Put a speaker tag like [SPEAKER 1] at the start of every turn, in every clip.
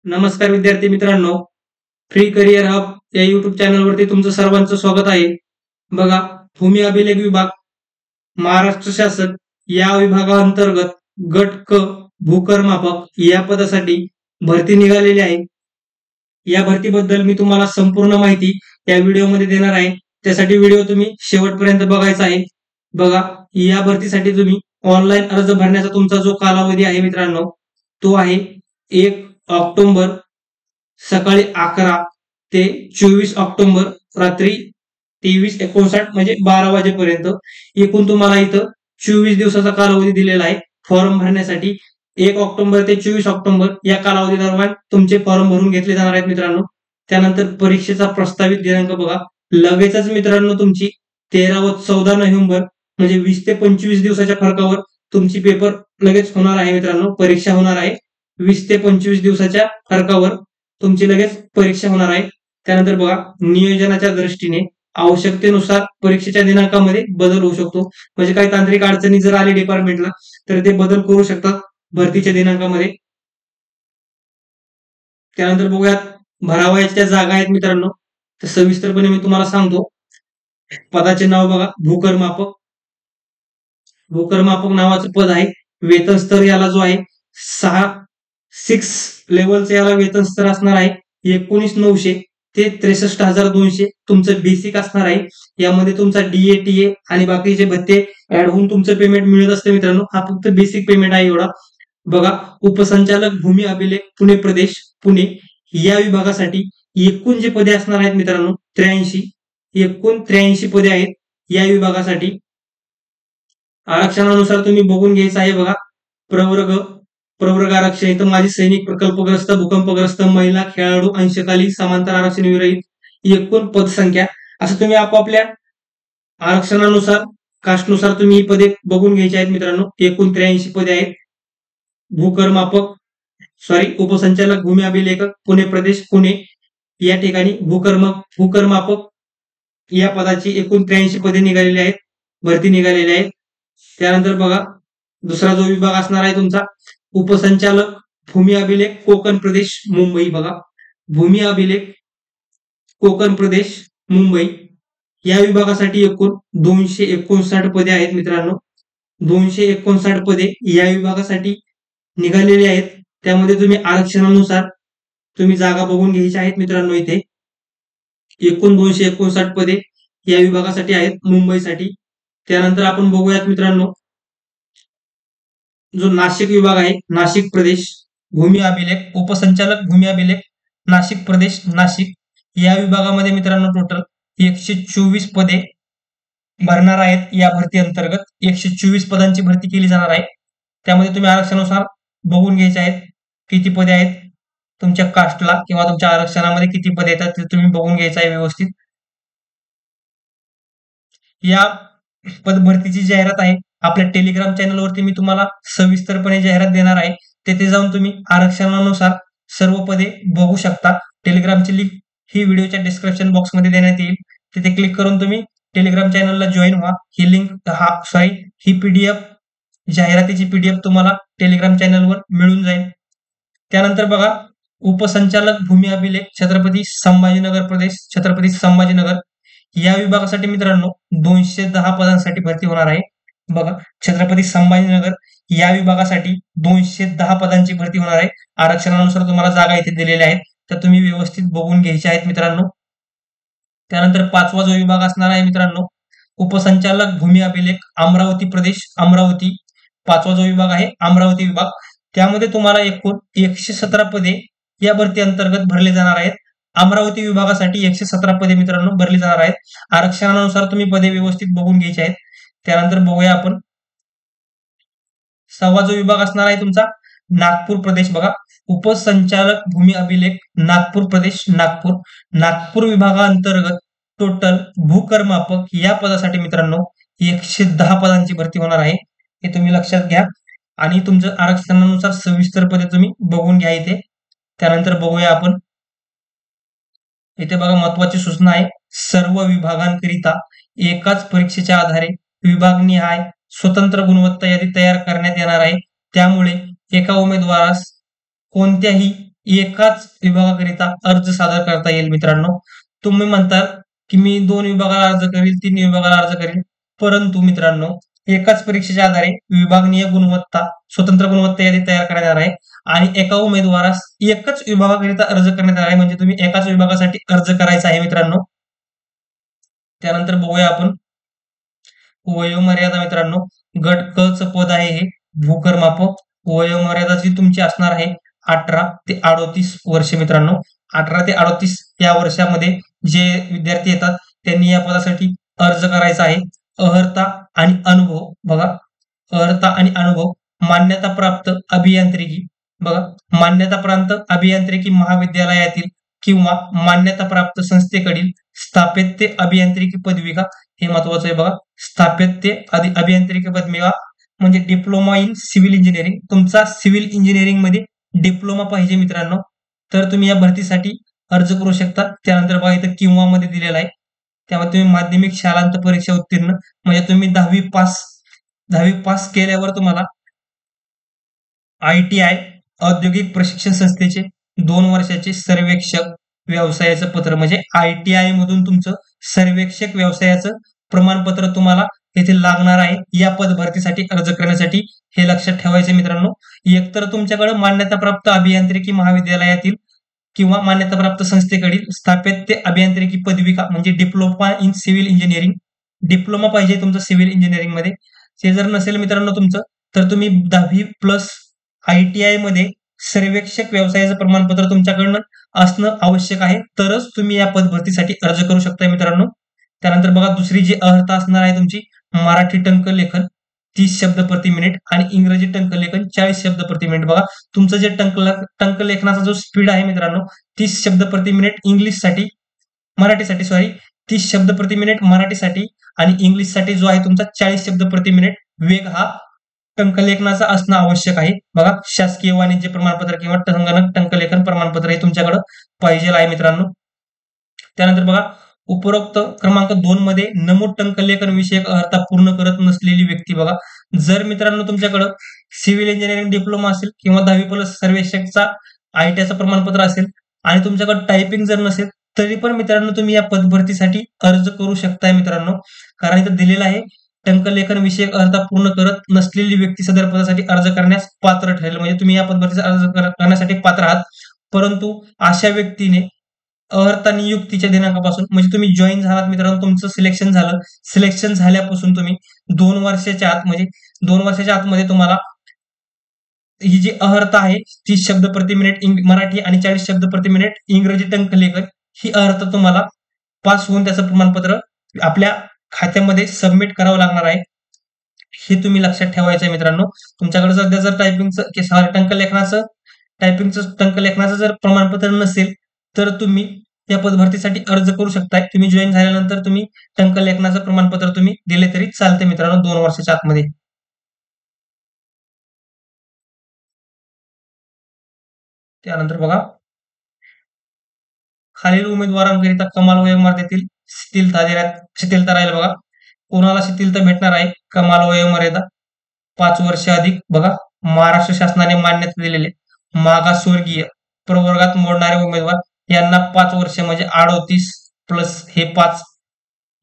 [SPEAKER 1] नमस्कार विद्यार्थी मित्रांनो, फ्री करिअर हब या युट्यूब चॅनलवरती तुमचं सर्वांचं स्वागत आहे. बघा, भूमी अभिलेख विभाग महाराष्ट्र शासन या विभागाअंतर्गत गट क भूकरमापक या पदासाठी भरती निघालेली आहे. या भरतीबद्दल मी तुम्हाला संपूर्ण माहिती या व्हिडिओमध्ये देणार आहे. त्यासाठी व्हिडिओ तुम्ही शेवटपर्यंत बघायचा आहे. बघा, या भरतीसाठी तुम्ही ऑनलाईन अर्ज भरण्याचा तुमचा जो कालावधी आहे मित्रांनो, तो आहे 1 ऑक्टोबर सकाळी 11 ते 24 ऑक्टोबर रात्री 23:59 म्हणजे 12 वाजेपर्यंत. एकूण तुम्हाला इथं 24 दिवसाचा कालावधी दिलेला आहे फॉर्म भरण्यासाठी. 1 ऑक्टोबर ते 24 ऑक्टोबर या कालावधी दरम्यान तुमचे फॉर्म भरून घेतले जाणार आहेत मित्रांनो. त्यानंतर परीक्षेचा प्रस्तावित दिनांक बघा, लगेचच मित्रांनो तुमची 13 व 14 नोव्हेंबर म्हणजे 20 ते 25 दिवसाच्या फरकावर तुमची पेपर लगेच होणार आहे मित्रांनो. परीक्षा होणार आहे 20 ते 25 दिवसाच्या फरकावर तुमची लगेच परीक्षा होणार आहे. त्यानंतर बघा, नियोजनाच्या दृष्टीने आवश्यकतेनुसार परीक्षेच्या दिनांकामध्ये बदल होऊ शकतो. म्हणजे काही तांत्रिक अडचणी जर आली डिपार्टमेंटला तर ते बदल करू शकतात भरतीच्या दिनांकामध्ये. त्यानंतर बघूयात भरावयाच्या जागा आहेत मित्रांनो, तर सविस्तरपणे मी तुम्हाला सांगतो. पदाचे नाव बघा, भूकरमापक. भूकरमापक नावाचं पद आहे. वेतन स्तर याला जो आहे 6 लेवलचं याला वेतन स्तर असणार आहे. 19,900 ते 63,200 तुमचं बेसिक असणार आहे. यामध्ये तुमचा DA आणि बाकीचे भत्ते ऍड होऊन तुमचं पेमेंट मिळत असतं मित्रांनो. हा फक्त बेसिक पेमेंट आहे एवढा. बघा, उपसंचालक भूमी अभिलेख पुणे प्रदेश पुणे या विभागासाठी एकूण जे पदे असणार आहेत मित्रांनो 83. एकूण 83 पदे आहेत या विभागासाठी. आरक्षणानुसार तुम्ही बघून घ्यायचं आहे. बघा, प्रवर्ग आरक्षण इथं माजी सैनिक, प्रकल्पग्रस्त, भूकंपग्रस्त, महिला, खेळाडू, अंशकाली, समांतर आरक्षण विरहित, एकूण पदसंख्या असं तुम्ही आपापल्या आरक्षणानुसार कास्टनुसार तुम्ही ही पदे बघून घ्यायची आहेत मित्रांनो. एकूण 83 पदे आहेत. उपसंचालक भूमी अभिलेखक पुणे प्रदेश पुणे या ठिकाणी भूकरमापक या पदाची एकूण 83 पदे निघालेली आहेत, भरती निघालेली आहे. त्यानंतर बघा, दुसरा जो विभाग असणार आहे तुमचा उपसंचालक भूमी अभिलेख कोकण प्रदेश मुंबई. बघा, भूमी अभिलेख कोकण प्रदेश मुंबई या विभागासाठी एकूण 259 पदे आहेत मित्रांनो. 259 पदे या विभागासाठी निघालेली आहेत. त्यामध्ये तुम्ही आरक्षणानुसार तुम्ही जागा बघून घ्यायच्या आहेत मित्रांनो. इथे एकूण 259 पदे या विभागासाठी आहेत मुंबईसाठी. त्यानंतर आपण बघूयात मित्रांनो, जो नाशिक विभाग आहे, नाशिक प्रदेश भूमी अभिलेख उपसंचालक भूमी अभिलेख नाशिक प्रदेश नाशिक या विभागामध्ये मित्रांनो टोटल 124 पदे भरणार आहेत. या भरती अंतर्गत 124 पदांची भरती केली जाणार आहे. त्यामध्ये तुम्ही आरक्षणानुसार बघून घ्यायचे आहेत किती पदे आहेत तुमच्या कास्टला किंवा तुमच्या आरक्षणामध्ये किती पदे येतात ते तुम्ही बघून घ्यायचं आहे व्यवस्थित. या पद भरतीची जाहिरात आहे आपल्या टेलिग्राम चॅनलवरती मी तुम्हाला सविस्तरपणे जाहिरात देणार आहे. तेथे जाऊन तुम्ही आरक्षणानुसार सर्व पदे बघू शकता. टेलिग्रामची लिंक ही व्हिडिओच्या डिस्क्रिप्शन बॉक्समध्ये देण्यात येईल. तिथे क्लिक करून तुम्ही टेलिग्राम चॅनलला जॉईन व्हा. ही लिंक ही PDF जाहिरातीची PDF तुम्हाला टेलिग्राम चॅनलवर मिळून जाईल. त्यानंतर बघा, उपसंचालक भूमी अभिलेख छत्रपती संभाजीनगर प्रदेश छत्रपती संभाजीनगर या विभागासाठी मित्रांनो 210 पदांसाठी भरती होणार आहे. बघा, छत्रपती संभाजीनगर या विभागासाठी 210 पदांची भरती होणार आहे. आरक्षणानुसार तुम्हाला जागा इथे दिलेल्या आहेत, तर तुम्ही व्यवस्थित बघून घ्यायच्या आहेत मित्रांनो. त्यानंतर 5वा जो विभाग असणार आहे मित्रांनो, उपसंचालक भूमी अभिलेख अमरावती प्रदेश अमरावती. 5वा जो विभाग आहे अमरावती विभाग, त्यामध्ये तुम्हाला एकूण 117 पदे या भरती अंतर्गत भरले जाणार आहेत. अमरावती विभागासाठी 117 पदे मित्रांनो भरली जाणार आहेत. आरक्षणानुसार तुम्ही पदे व्यवस्थित बघून घ्यायचे आहेत. त्यानंतर बघूया आपण 6वा जो विभाग असणार आहे तुमचा नागपूर प्रदेश. बघा, उपसंचालक भूमी अभिलेख नागपूर प्रदेश नागपूर नागपूर विभागाअंतर्गत टोटल भूकरमापक या पदासाठी मित्रांनो 110 पदांची भरती होणार आहे. हे तुम्ही लक्षात घ्या आणि तुमचं आरक्षणानुसार सविस्तर पदे तुम्ही बघून घ्या इथे. त्यानंतर बघूया आपण इथे बघा, महत्वाची सूचना आहे. सर्व विभागांकरिता एकाच परीक्षेच्या आधारे विभागनिहाय स्वतंत्र गुणवत्ता यादी तयार करण्यात येणार आहे. त्यामुळे एका उमेदवारास कोणत्याही एकाच विभागाकरिता अर्ज सादर करता येईल मित्रांनो. तुम्ही म्हणताल की मी 2 विभागाला अर्ज करील, 3 विभागाला अर्ज करील, परंतु मित्रांनो एकाच परीक्षेच्या आधारे विभागनीय गुणवत्ता स्वतंत्र गुणवत्ता यादी तयार करण्यात येणार आहे आणि एका उमेदवारास एकच विभागाकरिता अर्ज करण्यात येणार आहे. म्हणजे तुम्ही एकाच विभागासाठी अर्ज करायचा आहे मित्रांनो. त्यानंतर बघूया आपण वयोमर्यादा मित्रांनो. गट क च पद आहे हे भूकरमापक. वयोमर्यादा जी तुमची असणार आहे 18 ते 38 वर्ष मित्रांनो. 18 ते 38 या वर्षामध्ये जे विद्यार्थी येतात त्यांनी या पदासाठी अर्ज करायचा आहे. अर्हता आणि अनुभव बघा, अर्हता आणि अनुभव मान्यता प्राप्त अभियांत्रिकी बघा, मान्यता प्राप्त अभियांत्रिकी महाविद्यालयातील किंवा मान्यता प्राप्त संस्थेकडील स्थापत्य अभियांत्रिकी पदविका, हे महत्वाचं आहे बघा. स्थापत्य अभियांत्रिकी पदविका म्हणजे डिप्लोमा इन सिव्हिल इंजिनिअरिंग. तुमचा सिव्हिल इंजिनिअरिंग मध्ये डिप्लोमा पाहिजे मित्रांनो, तर तुम्ही या भरतीसाठी अर्ज करू शकता. त्यानंतर बघा इथं किंवा मध्ये दिलेला आहे, त्यामध्ये तुम्ही माध्यमिक शालांत परीक्षा उत्तीर्ण म्हणजे तुम्ही 10वी पास केल्यावर तुम्हाला ITI औद्योगिक प्रशिक्षण संस्थेचे 2 वर्षाचे सर्वेक्षक व्यवसायाचं पत्र म्हणजे ITI मधून तुमचं सर्वेक्षक व्यवसायाचं प्रमाणपत्र तुम्हाला येथे लागणार आहे या पद भरतीसाठी अर्ज करण्यासाठी. हे लक्षात ठेवायचे मित्रांनो. एकतर तुमच्याकडे मान्यताप्राप्त अभियांत्रिकी महाविद्यालयातील किंवा मान्यताप्राप्त संस्थेकडील स्थापत्य अभियांत्रिकी पदविका म्हणजे diploma in civil engineering, diploma पाहिजे तुमचं सिव्हिल इंजिनिअरिंग मध्ये. ते जर नसेल मित्रांनो तुमचं, तर तुम्ही 10वी प्लस ITI मध्ये सर्वेक्षक व्यवसायाचं प्रमाणपत्र तुमच्याकडनं असणं आवश्यक आहे, तरच तुम्ही या पद भरतीसाठी अर्ज करू शकता मित्रांनो. त्यानंतर बघा दुसरी जी अर्हता असणार आहे तुमची मराठी टंकलेखन 30 शब्द प्रति मिनिट आणि इंग्रजी टंकलेखन 40 शब्द प्रति मिनिट. बघा तुमचं जे टंकलेखनाचा जो स्पीड आहे मित्रांनो 30 शब्द प्रति मिनिट इंग्लिशसाठी मराठीसाठी 30 शब्द प्रति मिनिट मराठीसाठी आणि इंग्लिशसाठी जो आहे तुमचा 40 शब्द प्रति मिनिट वेग हा टंकलेखनाचा असणं आवश्यक आहे. बघा शासकीय वाणिज्य प्रमाणपत्र किंवा संगणक टंकलेखन प्रमाणपत्र हे तुमच्याकडे पाहिजे आहे मित्रांनो. त्यानंतर बघा उपरोक्त क्रमांक 2 मध्ये नमूद टंकलेखन विषयक अर्हता पूर्ण करत नसलेली व्यक्ती. बघा जर मित्रांनो तुमच्याकडे सिव्हिल इंजिनिअरिंग डिप्लोमा असेल किंवा 10वी प्लस सर्वेक्षकचा ITIचं प्रमाणपत्र असेल आणि तुमच्याकडे टायपिंग जर नसेल तरी पण मित्रांनो तुम्ही या पदभरतीसाठी अर्ज करू शकताय मित्रांनो. कारण इथं दिलेलं आहे टंकलेखन विषयक अर्हता पूर्ण करत नसलेली व्यक्ती सदर पदासाठी अर्ज करण्यास पात्र ठरेल. म्हणजे तुम्ही या पदभरतीचा अर्ज करण्यासाठी पात्र आहात, परंतु अशा व्यक्तीने अर्हता नियुक्तीच्या दिनांकापासून म्हणजे तुम्ही जॉईन झालात मित्रांनो, तुमचं सिलेक्शन झालं, सिलेक्शन झाल्यापासून तुम्ही 2 वर्षाच्या आत म्हणजे 2 वर्षाच्या आतमध्ये तुम्हाला ही जी अर्हता आहे 30 शब्द प्रति मिनिट मराठी आणि 40 शब्द प्रति मिनिट इंग्रजी टंकलेखन ही अर्हता तुम्हाला पास होऊन त्याचं प्रमाणपत्र आपल्या खात्यामध्ये सबमिट करावं लागणार आहे. हे तुम्ही लक्षात ठेवायचं आहे मित्रांनो. तुमच्याकडे सध्या जर टंकलेखनाचं जर प्रमाणपत्र नसेल तर तुम्ही या पदभरतीसाठी अर्ज करू शकताय. तुम्ही जॉईन झाल्यानंतर तुम्ही टंकलेखनाचं प्रमाणपत्र तुम्ही दिले तरी चालते मित्रांनो 2 वर्षाच्या आतमध्ये. त्यानंतर बघा खालील उमेदवारांकरिता कमाल वयोमर्यादेतील शिथिलता राहील. बघा कोणाला शिथिलता भेटणार आहे कमाल वयोमर्यादा 5 वर्ष अधिक. बघा महाराष्ट्र शासनाने मान्यता दिलेले मागासवर्गीय प्रवर्गात मोडणारे उमेदवार यांना 5 वर्ष म्हणजे 38 प्लस हे 5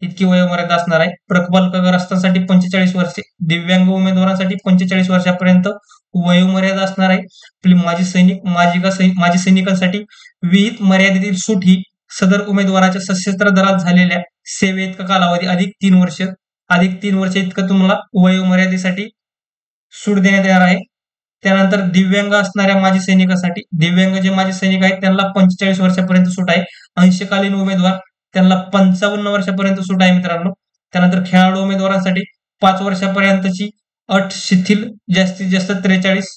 [SPEAKER 1] इतकी वयोमर्यादा असणार आहे. प्रकल्पग्रस्तांसाठी 45 वर्षे, दिव्यांग उमेदवारांसाठी 45 वर्षापर्यंत वयोमर्यादा असणार आहे. आपली माजी सैनिक माजी सैनिकांसाठी विहित मर्यादेतील सूट ही सदर उमेदवाराच्या सशस्त्र दलात झालेल्या सेवेइतका कालावधी अधिक 3 वर्ष इतकं तुम्हाला वयोमर्यादेसाठी सूट देण्यात येणार आहे. त्यानंतर दिव्यांग असणाऱ्या माजी सैनिकांसाठी दिव्यांग जे माजी सैनिक आहेत त्यांना 45 वर्षापर्यंत सूट आहे. अंशकालीन उमेदवार त्यांना 55 वर्षापर्यंत सूट आहे मित्रांनो. त्यानंतर खेळाडू उमेदवारांसाठी 5 वर्षापर्यंतची अट शिथिल, जास्तीत जास्त 43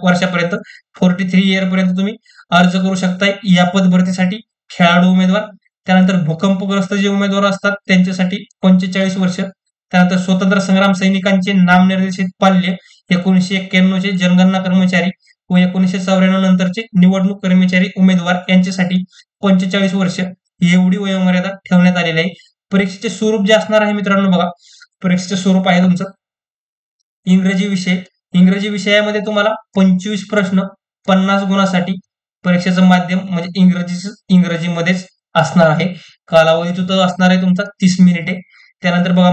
[SPEAKER 1] वर्षापर्यंत 43 इयर पर्यंत तुम्ही अर्ज करू शकताय या पदभरतीसाठी खेळाडू उमेदवार. त्यानंतर भूकंपग्रस्त जे उमेदवार असतात त्यांच्यासाठी 45 वर्ष. त्यानंतर स्वतंत्र संग्राम सैनिकांचे नामनिर्देशित पाल्य 1991 चे जनगणना कर्मचारी व 1994 नंतरचे निवडणूक कर्मचारी उमेदवार यांच्यासाठी 45 वर्ष एवढी वयोमर्यादा ठेवण्यात आलेली आहे. परीक्षेचे स्वरूप जे असणार आहे मित्रांनो, बघा परीक्षेचे स्वरूप आहे तुमचं इंग्रजी विषय. इंग्रजी विषयामध्ये तुम्हाला 25 प्रश्न 50 गुणासाठी परीक्षेचं माध्यम म्हणजे इंग्रजीमध्येच असणार आहे. कालावधी तो असणार आहे तुमचा 30 मिनिटे. त्यानंतर बघा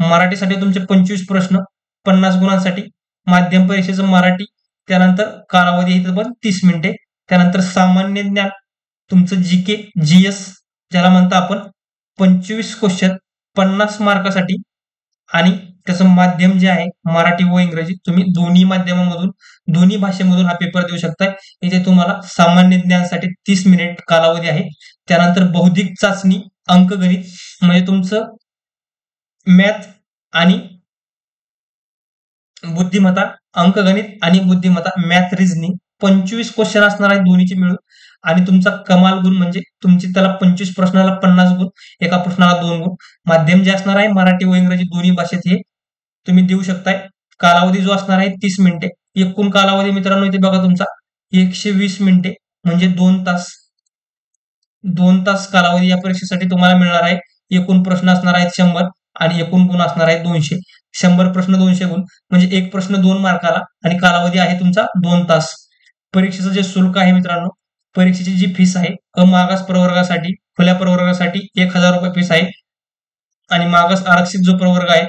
[SPEAKER 1] मराठीसाठी तुमचे 25 प्रश्न 50 गुणांसाठी, माध्यम परीक्षेचं मराठी, त्यानंतर कालावधी इथं पण 30 मिनिटे. त्यानंतर सामान्य ज्ञान तुमचं जीके जीएस ज्याला म्हणता आपण 25 क्वेश्चन 50 मार्कासाठी, आणि त्याचं माध्यम जे आहे मराठी व इंग्रजी, तुम्ही दोन्ही माध्यमामधून दोन्ही भाषेमधून हा पेपर देऊ शकताय. इथे तुम्हाला सामान्य ज्ञानासाठी 30 मिनिट कालावधी आहे. त्यानंतर बौद्धिक चाचणी, अंकगणित म्हणजे तुमचं मॅथ आणि बुद्धिमत्ता, अंकगणित आणि बुद्धिमत्ता, मॅथ रिझनिंग 25 क्वेश्चन असणार आहे दोन्हीचे मिळून. आणि तुमचा कमाल गुण म्हणजे तुमची त्याला 25 प्रश्नाला 50 गुण, एका प्रश्नाला 2 गुण. माध्यम जे असणार आहे मराठी व इंग्रजी दोन्ही भाषेत हे तुम्ही देऊ शकताय. कालावधी जो असणार आहे 30 मिनिटे. एकूण कालावधी मित्रांनो इथे बघा तुमचा 120 मिनिटे म्हणजे 2 तास. 2 तास कालावधी या परीक्षेसाठी तुम्हाला मिळणार आहे. एकूण प्रश्न असणार आहेत 100 आणि एकूण गुण असणार आहेत 200. 100 प्रश्न 200 गुण म्हणजे एक प्रश्न 2 मार्काला, आणि कालावधी आहे तुमचा 2 तास. परीक्षेचं जे शुल्क आहे मित्रांनो, परीक्षेची जी फीस आहे अमागास प्रवर्गासाठी, खुल्या प्रवर्गासाठी 1000 रुपये फीस आहे, आणि मागास आरक्षित जो प्रवर्ग आहे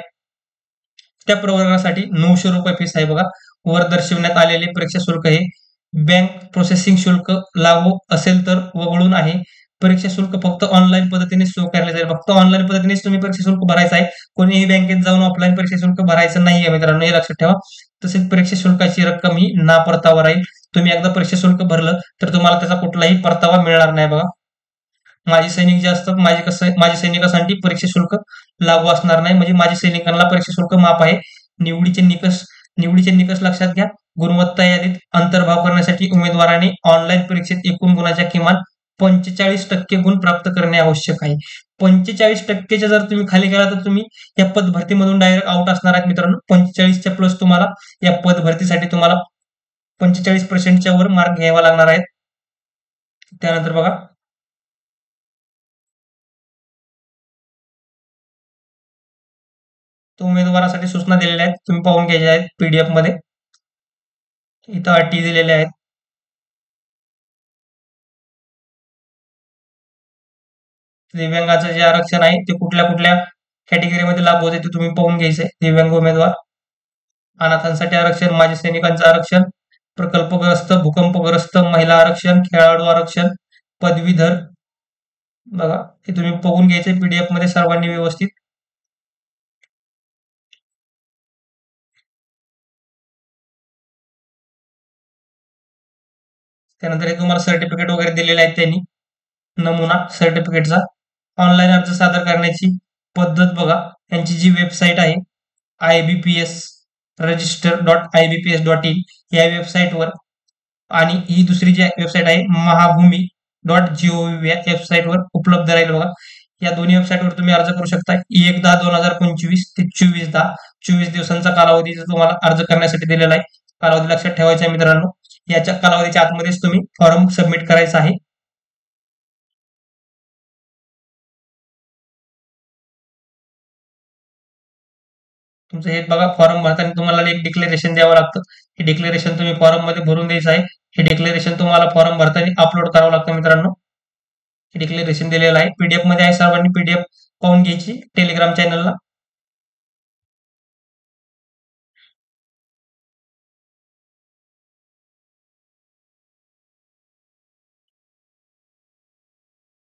[SPEAKER 1] त्या प्रवर्गासाठी 900 रुपये फीस आहे. बघा वर दर्शवण्यात आलेले परीक्षा शुल्क हे बँक प्रोसेसिंग शुल्क लागू असेल तर वगळून आहे. परीक्षा शुल्क फक्त ऑनलाईन पद्धतीने स्वीकारले जाईल. फक्त ऑनलाईन पद्धतीनेच तुम्ही परीक्षा शुल्क भरायचं आहे. कोणीही बँकेत जाऊन ऑफलाईन परीक्षा शुल्क भरायचं नाहीये मित्रांनो, हे लक्षात ठेवा. तसेच परीक्षा शुल्काची रक्कम ही ना परतावा राहील. तुम्ही एकदा परीक्षा शुल्क भरलं तर तुम्हाला त्याचा कुठलाही परतावा मिळणार नाही. बघा माजी सैनिक जे असतात, माजी सैनिकांसाठी परीक्षा शुल्क लागू असणार नाही, म्हणजे माजी सैनिकांना परीक्षा शुल्क माफ आहे. निवडीचे निकष लक्षात घ्या. गुणवत्ता यादीत अंतर्भाव करण्यासाठी उमेदवाराने ऑनलाईन परीक्षेत एकूण गुणाच्या किमान 45% गुण प्राप्त करणे आवश्यक आहे. 45%च्या जर तुम्ही खाली गेला तर तुम्ही या पद भरतीमधून डायरेक्ट आउट असणार आहेत मित्रांनो. 45च्या प्लस तुम्हाला या पद भरतीसाठी तुम्हाला 45% वर मार्क घ्यावा लागणार आहेत. त्यानंतर बघा उमेदवारासाठी सूचना दिलेल्या आहेत, तुम्ही पाहून घ्यायच्या आहेत पीडीएफ मध्ये. इथं अटी दिलेल्या आहेत. दिव्यांगाचं जे आरक्षण आहे ते कुठल्या कुठल्या कॅटेगरीमध्ये लागू होते ते तुम्ही पाहून घ्यायचंय. दिव्यांग उमेदवार, अनाथांसाठी आरक्षण, माजी सैनिकांचं आरक्षण, प्रकल्पग्रस्त, भूकंपग्रस्त, महिला आरक्षण, खेळाडू आरक्षण, पदवीधर. बघा हे तुम्ही बघून घ्यायचंय पीडीएफ मध्ये सर्वांनी व्यवस्थित. त्यानंतर हे तुम्हाला सर्टिफिकेट वगैरे दिलेले आहेत त्यांनी, नमुना सर्टिफिकेटचा. ऑनलाईन अर्ज सादर करण्याची पद्धत बघा, यांची जी वेबसाईट आहे IBPS register.ibps.in या वेबसाईटवर, आणि ही दुसरी जी वेबसाईट आहे mahabhumi.gov या वेबसाईटवर उपलब्ध राहील. बघा या दोन्ही वेबसाईटवर तुम्ही अर्ज करू शकता. 1/10/2025 ते 24/10, 24 दिवसांचा कालावधी तुम्हाला अर्ज करण्यासाठी दिलेला आहे. कालावधी लक्षात ठेवायचा आहे मित्रांनो. याच्या कालावधीच्या आतमध्येच तुम्ही फॉर्म सबमिट करायचा आहे. तुमचं हे बघा फॉर्म भरताना तुम्हाला एक डिक्लेरेशन द्यावं लागतं. हे डिक्लेरेशन तुम्ही फॉर्म मध्ये भरून द्यायचं आहे. हे डिक्लेरेशन तुम्हाला फॉर्म भरताना अपलोड करावं लागतं मित्रांनो. हे डिक्लेरेशन दिलेलं आहे, पीडीएफ मध्ये आहे. सर्वांनी पीडीएफ पाहून घ्यायची टेलिग्राम चॅनलला.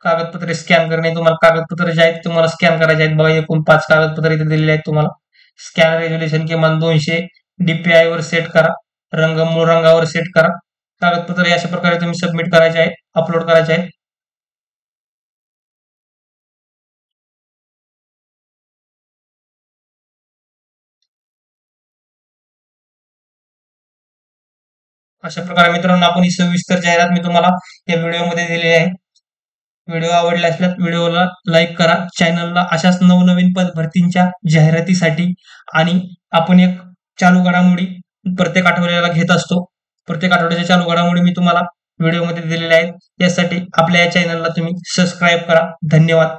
[SPEAKER 1] कागदपत्रे स्कॅन करणे, तुम्हाला कागदपत्र जे आहेत तुम्हाला स्कॅन करायचे आहेत. बघा एकूण 5 कागदपत्र इथे दिलेले आहेत तुम्हाला. स्कॅन रेझोल्युशन किमान 200 DPI वर सेट करा, रंग मूळ रंगावर सेट करा. कागदपत्र अशा प्रकारे तुम्ही सबमिट करायचे आहेत, अपलोड करायचे आहेत. अशा प्रकारे मित्रांनो आपण ही सविस्तर जाहिरात मी तुम्हाला या व्हिडिओमध्ये दिलेली आहे. व्हिडिओ आवडला असल्यास व्हिडिओला लाईक करा. चॅनलला अशाच नवनवीन पद भरतींच्या जाहिरातीसाठी, आणि आपण एक चालू घडामोडी प्रत्येक आठवड्याला घेत असतो. प्रत्येक आठवड्याच्या चालू घडामोडी मी तुम्हाला व्हिडिओमध्ये दिलेल्या आहेत. यासाठी आपल्या या चॅनलला तुम्ही सबस्क्राईब करा. धन्यवाद.